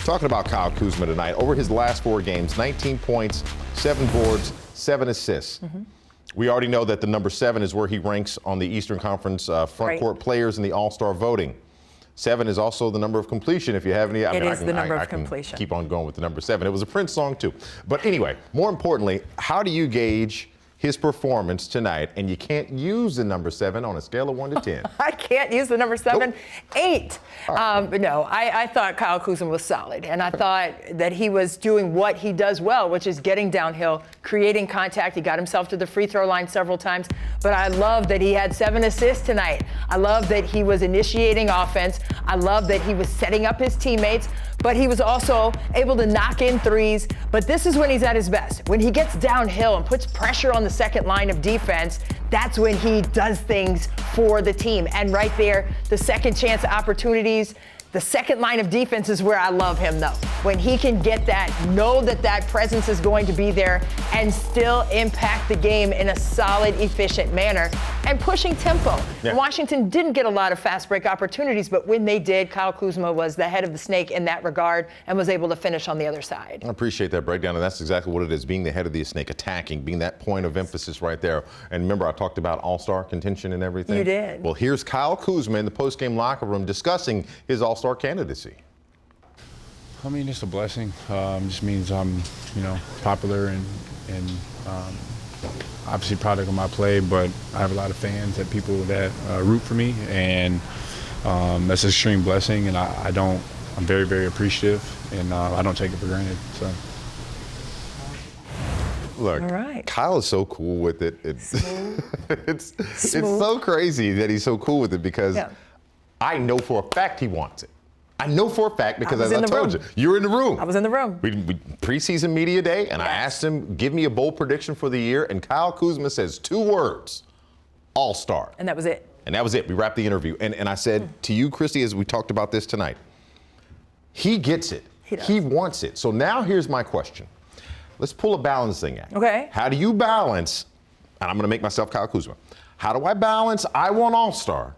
Talking about Kyle Kuzma tonight, over his last 4 games, 19 points, 7 boards, 7 assists. We already know that the number 7 is where he ranks on the Eastern Conference FrontCourt players in the All-Star voting. 7 is also the number of completion. If you have any, it is the number of completion. Keep on going with the number 7. It was a Prince song too. But anyway, more importantly, how do you gauge his performance tonight? And you can't use the number 7 on a scale of 1 to 10. I can't use the number 7. Nope. 8. No, I thought Kyle Kuzma was solid, and I thought that he was doing what he does well, which is getting downhill, creating contact. He got himself to the free throw line several times, but I love that he had 7 assists tonight. I love that he was initiating offense. I love that he was setting up his teammates, but he was also able to knock in threes. But this is when he's at his best. When he gets downhill and puts pressure on the second line of defense, that's when he does things for the team. And right there, the second chance opportunities, the second line of defense is where I love him, though. When he can get that, know that that presence is going to be there and still impact the game in a solid, efficient manner and pushing tempo. Yeah. Washington didn't get a lot of fast break opportunities, but when they did, Kyle Kuzma was the head of the snake in that regard and was able to finish on the other side. I appreciate that breakdown, and that's exactly what it is, being the head of the snake, attacking, being that point of emphasis right there. And remember, I talked about all-star contention and everything? You did. Well, here's Kyle Kuzma in the post-game locker room discussing his all-star candidacy. I mean, it's a blessing. Just means I'm, popular and obviously product of my play, but I have a lot of fans and people that root for me, and that's an extreme blessing, and I'm very, very appreciative, and I don't take it for granted. So. Look, all right. Kyle is so cool with it. It's so crazy that he's so cool with it because I know for a fact he wants it. I know for a fact because, as I told you, you're in the room. I was in the room. We preseason media day, and I asked him, give me a bold prediction for the year, and Kyle Kuzma says 2 words, all-star. And that was it. And that was it. We wrapped the interview. And I said to you, Christy, as we talked about this tonight, he gets it. He wants it. So now here's my question. Let's pull a balancing act. Okay. How do you balance, and I'm going to make myself Kyle Kuzma, how do I balance, I want all-star,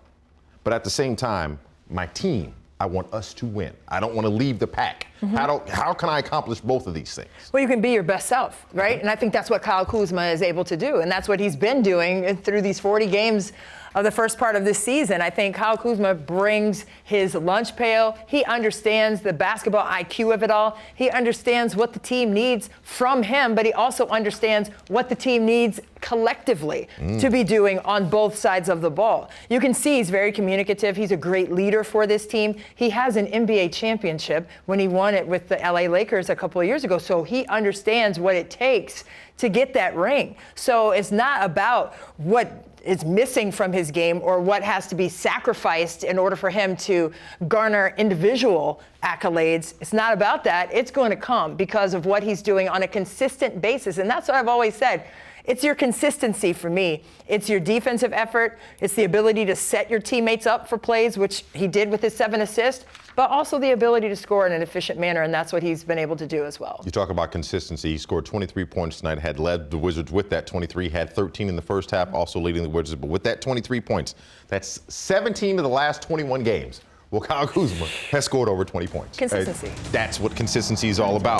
but at the same time, my team, I want us to win. I don't want to leave the pack. How can I accomplish both of these things? Well, you can be your best self, right? And I think that's what Kyle Kuzma is able to do, and that's what he's been doing through these 40 games of the first part of this season. I think Kyle Kuzma brings his lunch pail. He understands the basketball IQ of it all. He understands what the team needs from him, but he also understands what the team needs collectively to be doing on both sides of the ball. You can see he's very communicative. He's a great leader for this team. He has an NBA championship when he won it with the LA Lakers a couple of years ago, so he understands what it takes to get that ring. So it's not about what is missing from his game or what has to be sacrificed in order for him to garner individual accolades. It's not about that. It's going to come because of what he's doing on a consistent basis. And that's what I've always said. It's your consistency for me. It's your defensive effort. It's the ability to set your teammates up for plays, which he did with his 7 assists, but also the ability to score in an efficient manner, and that's what he's been able to do as well. You talk about consistency. He scored 23 points tonight, had led the Wizards with that 23, had 13 in the first half, also leading the Wizards. But with that 23 points, that's 17 of the last 21 games. Well, Kyle Kuzma has scored over 20 points. Consistency. That's what consistency is all about.